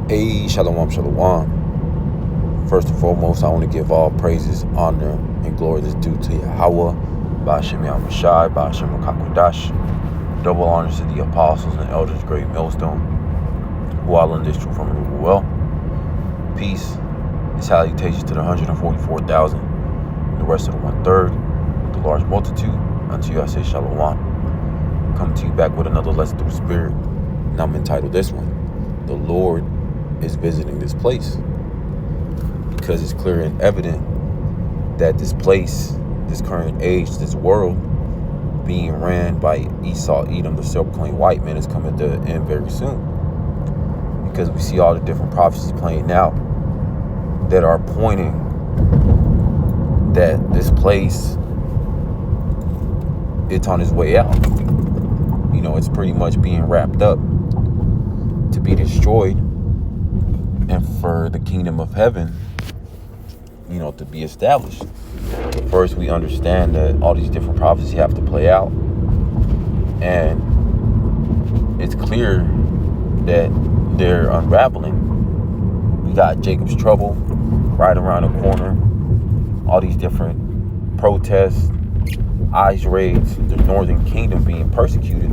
Hey, shalom, shalom. First and foremost, I want to give all praises, honor, and glory that's due to Yahweh, Ba'ashem Yahushai, Ba'ashem Makakwadash. Double honors to the apostles and elders, great millstone, who all learned this truth from the well. Peace and salutations to the 144,000, and the rest of the 1/3, the large multitude. Unto you I say shalom. Coming to you back with another lesson through the Spirit, and I'm entitled this one, The Lord is visiting this place, because it's clear and evident that this place, this current age, this world being ran by Esau, Edom, the self-proclaimed white man, is coming to end very soon, because we see all the different prophecies playing out that are pointing that this place, it's on its way out. It's pretty much being wrapped up to be destroyed, and for the kingdom of heaven, to be established. But first, we understand that all these different prophecies have to play out, and it's clear that they're unraveling. We got Jacob's trouble right around the corner, all these different protests, eyes raised, the northern kingdom being persecuted.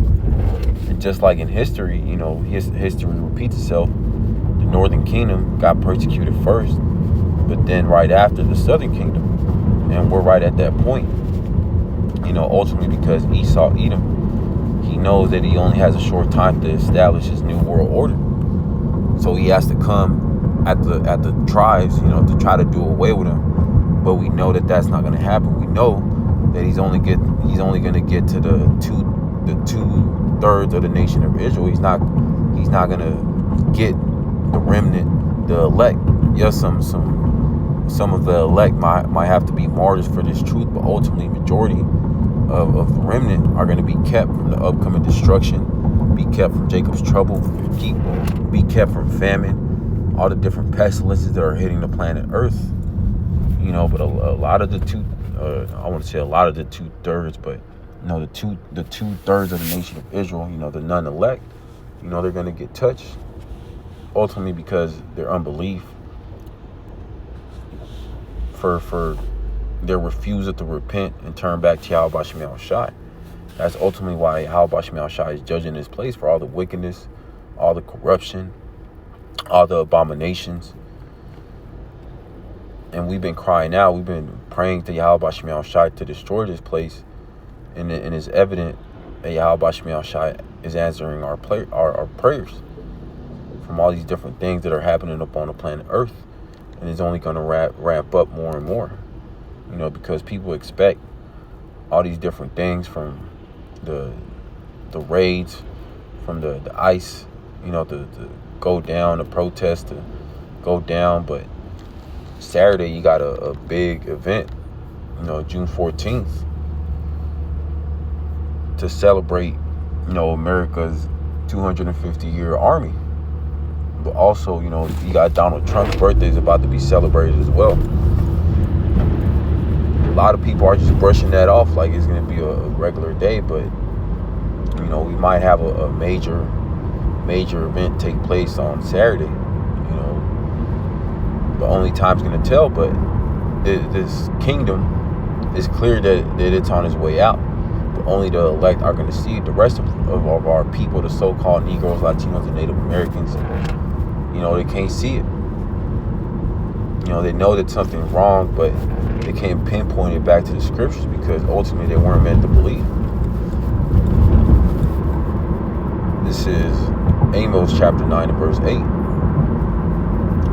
And just like in history, history repeats itself. The northern kingdom got persecuted first, but then right after the southern kingdom. And we're right at that point, ultimately, because Esau, Edom, he knows that he only has a short time to establish his new world order. So he has to come at the tribes, to try to do away with him. But we know that that's not going to happen. We know that he's only going to get to the two-thirds of the nation of Israel. He's not going to get the remnant, the elect. Yes, some of the elect might have to be martyrs for this truth, but ultimately majority of the remnant are going to be kept from the upcoming destruction, be kept from Jacob's trouble, be kept from famine, all the different pestilences that are hitting the planet Earth. But a lot of the I want to say a lot of the 2/3, but the 2/3 of the nation of Israel, the non-elect, they're going to get touched, ultimately because their unbelief, for their refusal to repent and turn back to Yahweh Ba'ashem Yahushai. That's ultimately why Yahweh Ba'ashem Yahushai is judging this place for all the wickedness, all the corruption, all the abominations. And we've been crying out, we've been praying to Yahweh Ba'ashem Yahushai to destroy this place, and it's evident that Yahweh Ba'ashem Yahushai is answering our prayers from all these different things that are happening up on the planet Earth. And it's only going to ramp up more and more, because people expect all these different things from the raids, from the ICE, to go down, the protests to go down. But Saturday, you got a big event, June 14th, to celebrate, America's 250-year army. But also, you got Donald Trump's birthday is about to be celebrated as well. A lot of people are just brushing that off like it's going to be a regular day, but, we might have a major event take place on Saturday. The only time's going to tell, but this kingdom is clear that it's on its way out. But only the elect are going to see it. The rest of our people, the so-called Negroes, Latinos, and Native Americans, they can't see it. They know that something's wrong, but they can't pinpoint it back to the scriptures because ultimately they weren't meant to believe. This is Amos chapter 9 and verse 8.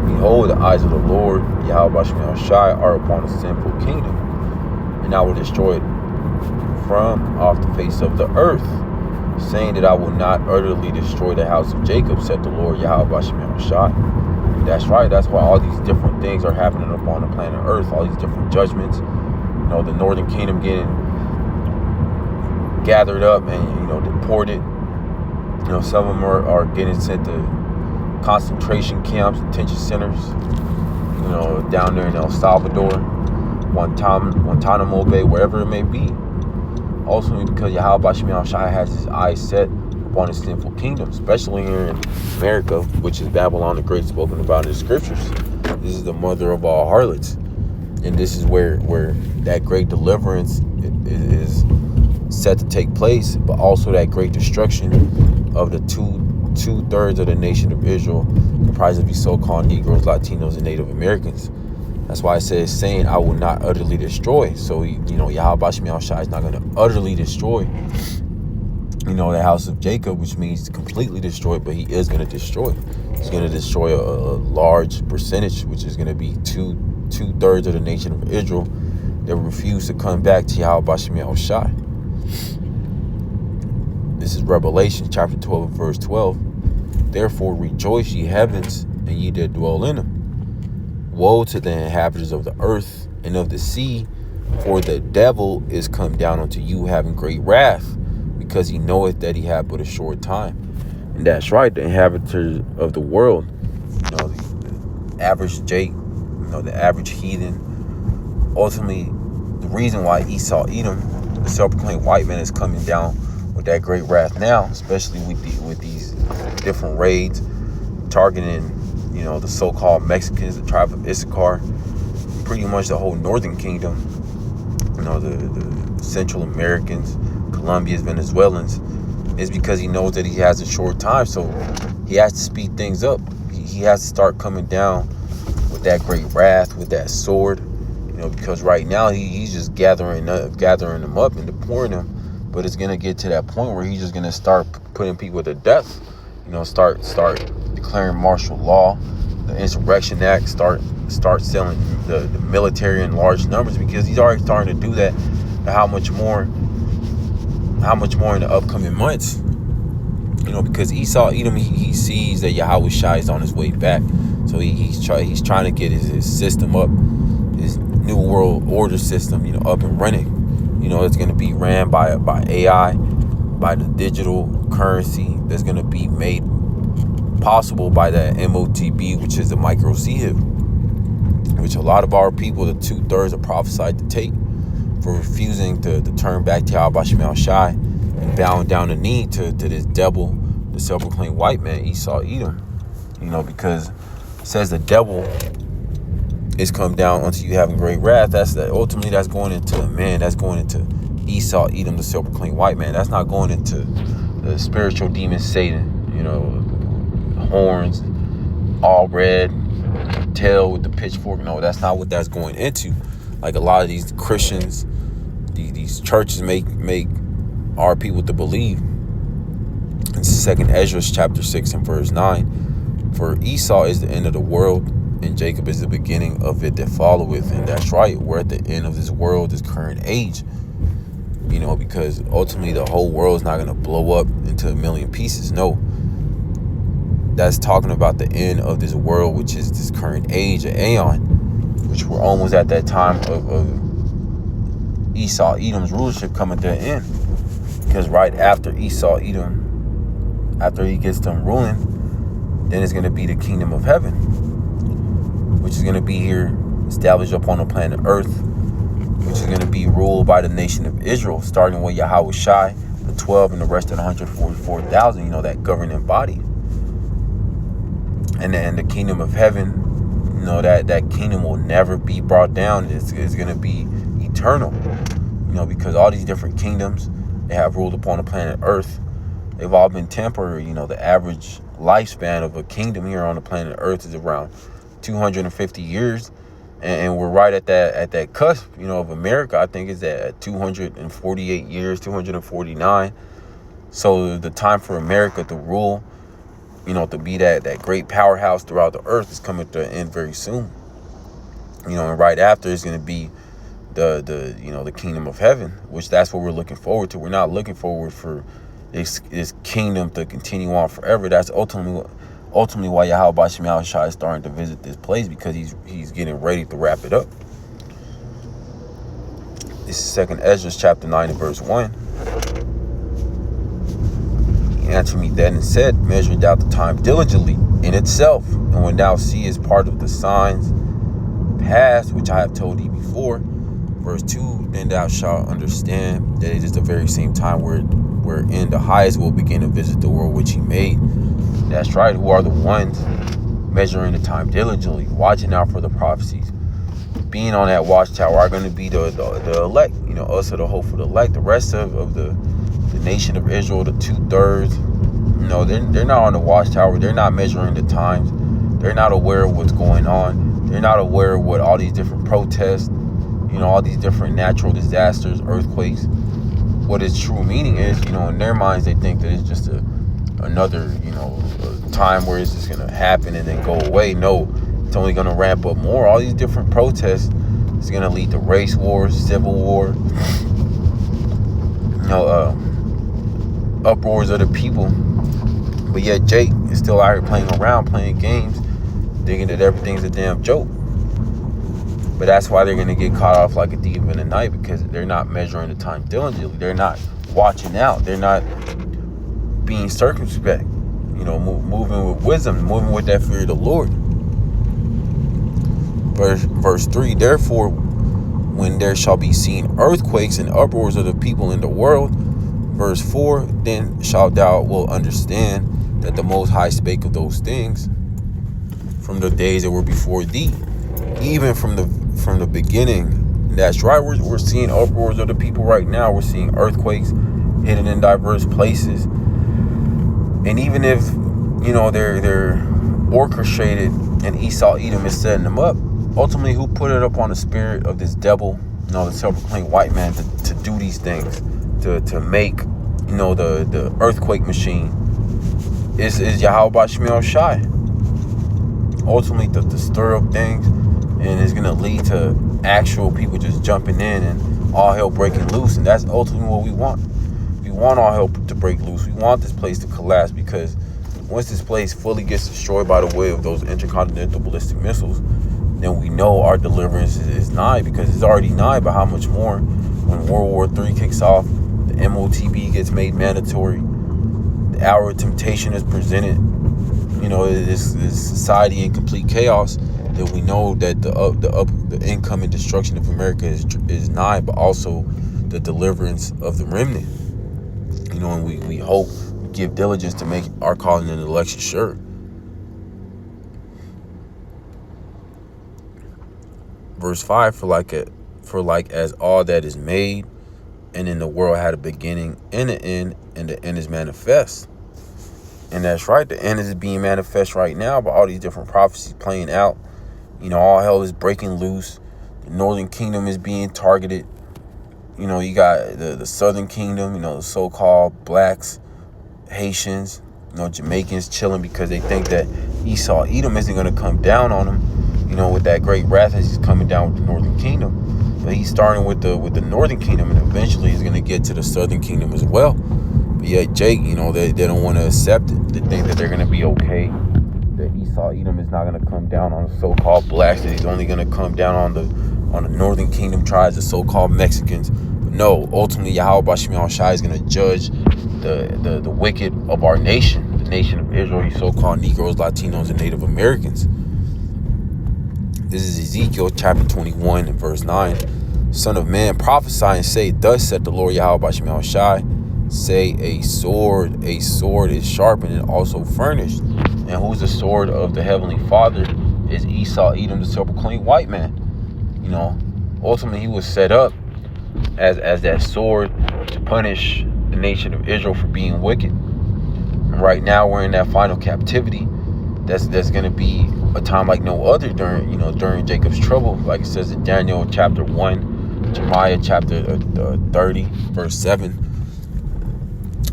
Behold, the eyes of the Lord, Yahweh Ba'ashem Yahushai, are upon the sinful kingdom, and I will destroy it from off the face of the earth, saying that I will not utterly destroy the house of Jacob, said the Lord Yahweh Ba'ashem Yahushai. That's right. That's why all these different things are happening upon the planet Earth. All these different judgments. The northern kingdom getting gathered up and deported. Some of them are getting sent to concentration camps, detention centers. Down there in El Salvador, Guantanamo Bay, wherever it may be. Ultimately, because Yahweh Ba'ashem Yahushai has his eyes set upon a sinful kingdom, especially here in America, which is Babylon the Great, spoken about in the scriptures. This is the mother of all harlots, and this is where that great deliverance is set to take place, but also that great destruction of the two-thirds of the nation of Israel, comprised of these so-called Negroes, Latinos, and Native Americans. That's why it says, saying, I will not utterly destroy. So, Yahweh Shai is not going to utterly destroy, the house of Jacob, which means completely destroy, but he is going to destroy. He's going to destroy a large percentage, which is going to be two-thirds of the nation of Israel that refuse to come back to Yahweh Shai. This is Revelation chapter 12 and verse 12. Therefore rejoice, ye heavens, and ye that dwell in them. Woe to the inhabitants of the earth and of the sea, for the devil is come down unto you, having great wrath, because he knoweth that he hath but a short time. And that's right, the inhabitants of the world, the average Jake, the average heathen. Ultimately, the reason why Esau, Edom, the self-proclaimed white man, is coming down with that great wrath now, especially with these different raids targeting, the so-called Mexicans, the tribe of Issachar, pretty much the whole northern kingdom, the Central Americans, Colombians, Venezuelans, is because he knows that he has a short time. So he has to speed things up. He has to start coming down with that great wrath, with that sword, because right now he's just gathering them up and deploying them. But it's going to get to that point where he's just going to start putting people to death, start declaring martial law, the Insurrection Act, start selling the military in large numbers, because he's already starting to do that. How much more in the upcoming months, because Esau, Edom, he sees that Yahweh Shai is on his way back. So he's trying to get his system up, his new world order system, up and running. It's going to be ran by AI, by the digital currency that's going to be made possible by that MOTB, which is the micro Sieve, which a lot of our people, the 2/3, are prophesied to take for refusing to turn back to Yahweh Shai and bowing down the knee to this devil, the self-proclaimed white man, Esau, Edom. Because it says the devil is come down unto you having great wrath. Ultimately that's going into the man. That's going into Esau, Edom, the self-proclaimed white man. That's not going into the spiritual demon Satan, horns, all red, tail with the pitchfork. No, that's not what that's going into. Like a lot of these Christians, these churches make our people to believe. In 2nd Ezra chapter 6 and verse 9, for Esau is the end of the world, and Jacob is the beginning of it that followeth. And that's right, we're at the end of this world, this current age. Because ultimately the whole world is not going to blow up into a million pieces. No. That's talking about the end of this world, which is this current age, of Aeon, which we're almost at that time of Esau, Edom's rulership coming to an end. Because right after Esau, Edom, after he gets done ruling, then it's going to be the kingdom of heaven, which is going to be here established upon the planet Earth, which is going to be ruled by the nation of Israel, starting with Yahweh Shai, the 12, and the rest of the 144,000, that governing body. And then the kingdom of heaven, that kingdom will never be brought down. It's going to be eternal, because all these different kingdoms, they have ruled upon the planet Earth. They've all been temporary. The average lifespan of a kingdom here on the planet Earth is around 250 years. And we're right at that cusp, of America. I think it's at 248 years, 249. So the time for America to rule, to be that great powerhouse throughout the earth, is coming to an end very soon. And right after is going to be the kingdom of heaven, which that's what we're looking forward to. We're not looking forward for this kingdom to continue on forever. That's ultimately why Yahweh Shai is starting to visit this place, because he's getting ready to wrap it up. This is 2nd Ezra chapter 9 and verse 1. He answered me then and said, measure thou the time diligently in itself, and when thou seest part of the signs past, which I have told thee before. Verse 2, then thou shalt understand that it is the very same time where wherein the highest will begin to visit the world which he made. That's right. Who are the ones measuring the time diligently, watching out for the prophecies, being on that watchtower are going to be the elect, us are the hopeful elect. The rest of the nation of Israel, the 2/3, they're not on the watchtower. They're not measuring the times. They're not aware of what's going on. They're not aware of what all these different protests, all these different natural disasters, earthquakes, what its true meaning is. In their minds, they think that it's just another, time where it's just going to happen and then go away. No, it's only going to ramp up more. All these different protests is going to lead to race wars, civil war, uproars of the people. But yet Jake is still out here playing around, playing games, thinking that everything's a damn joke. But that's why they're going to get caught off like a thief in the night, because they're not measuring the time diligently. They're not watching out. They're not being circumspect, moving with wisdom, moving with that fear of the Lord. Verse 3, therefore, when there shall be seen earthquakes and uproars of the people in the world. Verse 4, then shalt thou will understand that the Most High spake of those things from the days that were before thee, even from the beginning. That's right. We're seeing uproars of the people right now. We're seeing earthquakes hidden in diverse places. And even if, they're orchestrated and Esau Edom is setting them up, ultimately who put it up on the spirit of this devil, the self-proclaimed white man to do these things, to make, the earthquake machine is Yahweh Shemel Shai. Ultimately to stir up things, and it's going to lead to actual people just jumping in and all hell breaking loose. And that's ultimately what we want. We want all hell to break loose. We want this place to collapse, because once this place fully gets destroyed by the way of those intercontinental ballistic missiles, then we know our deliverance is nigh, because it's already nigh. But how much more when World War III kicks off, the MOTB gets made mandatory, the hour of temptation is presented, this society in complete chaos, that we know that the incoming destruction of America is nigh, but also the deliverance of the remnant. And we hope, we give diligence to make our calling and election sure. Verse 5, for like as all that is made and in the world had a beginning and an end, and the end is manifest. And that's right, the end is being manifest right now, but all these different prophecies playing out. All hell is breaking loose. The northern kingdom is being targeted. You got the southern kingdom, the so-called blacks, Haitians, Jamaicans chilling because they think that Esau Edom isn't going to come down on them, with that great wrath as he's coming down with the northern kingdom. But he's starting with the northern kingdom, and eventually he's going to get to the southern kingdom as well. But yet Jake, they don't want to accept it. They think that they're going to be okay, that Esau Edom is not going to come down on the so-called blacks, that he's only going to come down on the northern kingdom tribes, the so-called Mexicans. But no, ultimately Yahweh Shemel Shai is going to judge the wicked of our nation, the nation of Israel, these so-called Negroes, Latinos, and Native Americans. This is Ezekiel chapter 21 and verse 9. Son of man, prophesy and say, thus said the Lord Yahweh Shemel Shai, say a sword is sharpened and also furnished. And who's the sword of the Heavenly Father? Is Esau Edom, the self-proclaimed white man. Ultimately he was set up as that sword to punish the nation of Israel for being wicked. And right now we're in that final captivity. That's going to be a time like no other during Jacob's trouble, like it says in Daniel chapter 1, Jeremiah chapter 30, verse 7.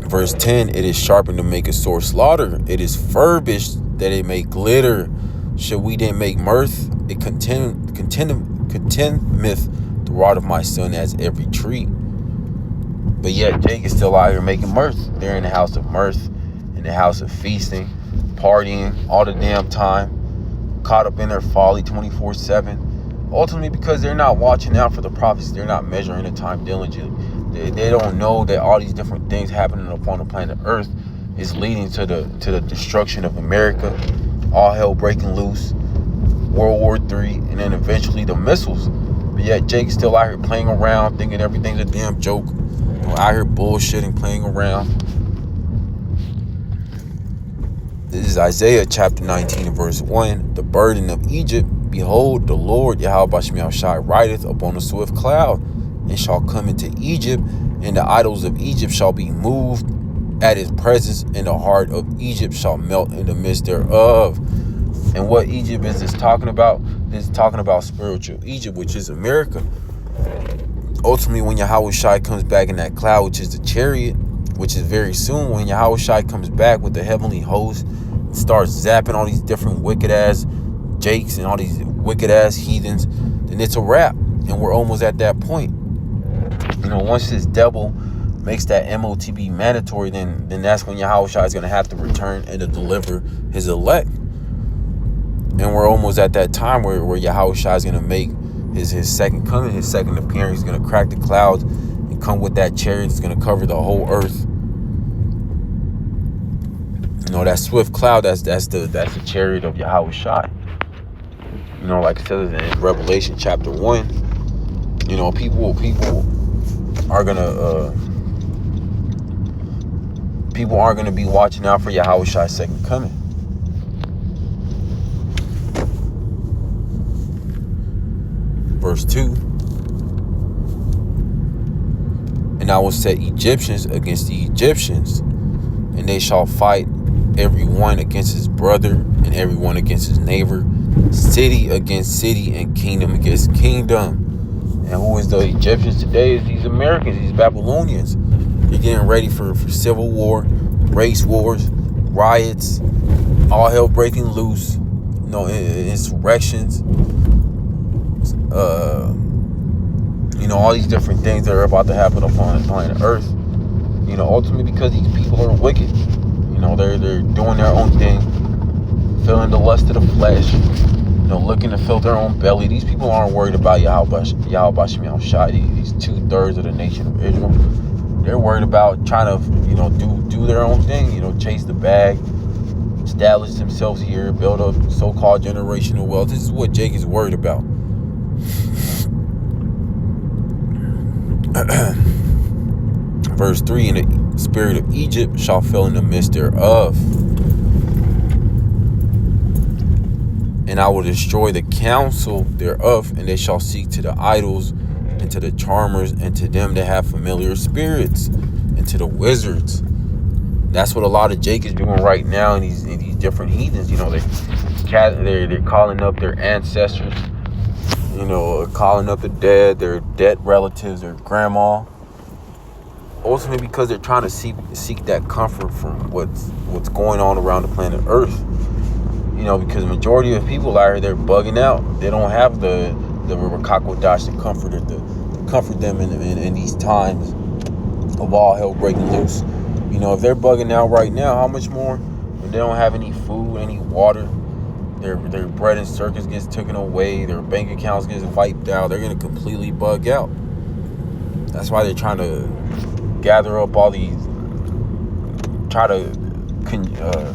Verse 10, it is sharpened to make a sore slaughter. It is furbished that it may glitter. Should we then make mirth? It contendeth the rod of my son as every tree. But yet Jake is still out here making mirth. They're in the house of mirth, in the house of feasting, partying all the damn time, caught up in their folly 24/7. Ultimately because they're not watching out for the prophecy. They're not measuring the time diligently. They don't know that all these different things happening upon the planet Earth is leading to the destruction of America, all hell breaking loose, World War III, and then eventually the missiles. But yet Jake's still out here playing around, thinking everything's a damn joke. out here bullshitting, playing around. This is Isaiah chapter 19 and verse 1. The burden of Egypt, behold, the Lord Yahweh Shemiel Shai rideth upon a swift cloud, and shall come into Egypt, and the idols of Egypt shall be moved at his presence, and the heart of Egypt shall melt in the midst thereof. And what Egypt is this talking about? This is talking about spiritual Egypt, which is America. Ultimately, when Yahweh Shai comes back in that cloud, which is the chariot, which is very soon, when Yahweh Shai comes back with the heavenly host, starts zapping all these different wicked ass jakes and all these wicked ass heathens, then it's a wrap. And we're almost at that point. Once this devil makes that MOTB mandatory, then that's when Yahweh Shai is going to have to return and to deliver his elect. And we're almost at that time where Yahweh Shai is going to make his second coming, his second appearance. He's going to crack the clouds and come with that chariot. It's going to cover the whole earth. That swift cloud, that's the chariot of Yahweh Shai. Like it says in Revelation chapter 1, people are gonna be watching out for Yahweh Shai's second coming. Verse 2. And I will set Egyptians against the Egyptians, and they shall fight every one against his brother, and every one against his neighbor, city against city, and kingdom against kingdom. And who is the Egyptians today? Is these Americans, these Babylonians. They're getting ready for civil war, race wars, riots, all hell breaking loose, insurrections, all these different things that are about to happen upon planet Earth. Ultimately because these people are wicked. They're doing their own thing, feeling the lust of the flesh, looking to fill their own belly. These people aren't worried about Yahweh Shemiel Shai, these 2/3 of the nation of Israel. They're worried about trying to, do their own thing, chase the bag, establish themselves here, build up so-called generational wealth. This is what Jake is worried about. Verse 3, and the spirit of Egypt shall fill in the midst thereof. And I will destroy the counsel thereof, and they shall seek to the idols, and to the charmers, and to them that have familiar spirits, and to the wizards. That's what a lot of Jake is doing right now in these different heathens. They're calling up their ancestors, calling up the dead, their dead relatives, their grandma. Ultimately because they're trying to seek that comfort from what's going on around the planet Earth. Because the majority of people out here, they're bugging out. They don't have the Ruach HaKodesh to comfort them in these times of all hell breaking loose. If they're bugging out right now, how much more when they don't have any food, any water, their bread and circus gets taken away, their bank accounts gets wiped out, they're going to completely bug out. That's why they're trying to gather up all these, try to conjure,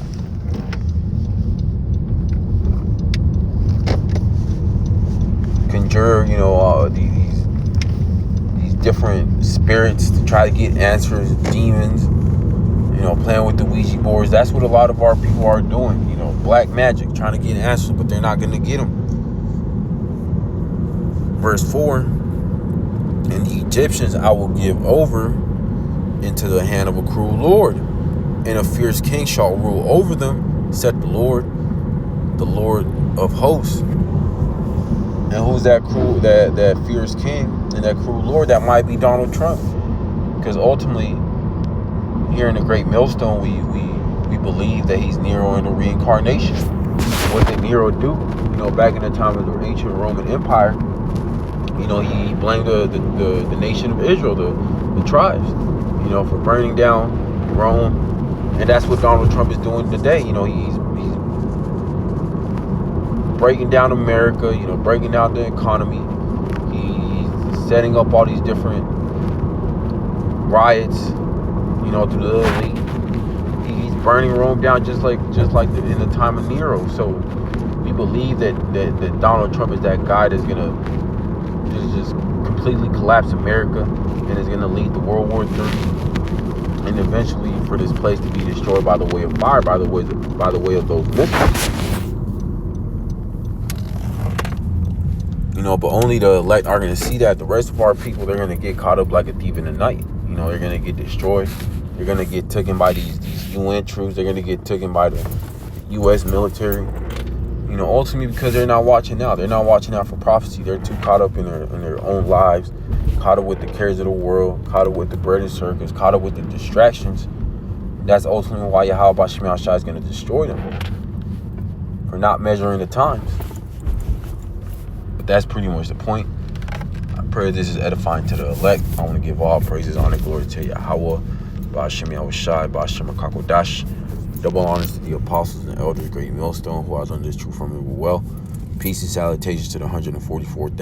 these different spirits to try to get answers, demons, playing with the Ouija boards. That's what a lot of our people are doing, black magic, trying to get answers, but they're not going to get them. Verse 4, and the Egyptians I will give over into the hand of a cruel Lord, and a fierce king shall rule over them, said the Lord of hosts. And who's that fierce king and that cruel Lord? That might be Donald Trump. Because ultimately, here in the Great Millstone, we believe that he's Nero in the reincarnation. What did Nero do? Back in the time of the ancient Roman Empire, he blamed the nation of Israel, the tribes, for burning down Rome. And that's what Donald Trump is doing today. He's breaking down America, breaking down the economy. He's setting up all these different riots, through the elite. He's burning Rome down just like in the time of Nero. So we believe that Donald Trump is that guy that's gonna just completely collapse America, and is going to lead to World War III, and eventually for this place to be destroyed by the way of fire, by the way of those missiles. You know, but only the elect are going to see that. The rest of our people, they're going to get caught up like a thief in the night. You know, they're going to get destroyed. They're going to get taken by these UN troops. They're going to get taken by the U.S. military. You know, ultimately because they're not watching out. They're not watching out for prophecy. They're too caught up in their own lives, caught up with the cares of the world, caught up with the bread and circus, caught up with the distractions. That's ultimately why Yahweh Bashim Yahshua is going to destroy them for not measuring the times. But that's pretty much the point. I pray this is edifying to the elect. I want to give all praises, honor, glory to Yahweh, Bashim Yahushai, Bashim Akakodash. Double honors to the apostles and elders, great millstone, who has done this truth from me well. Peace and salutations to the 144,000.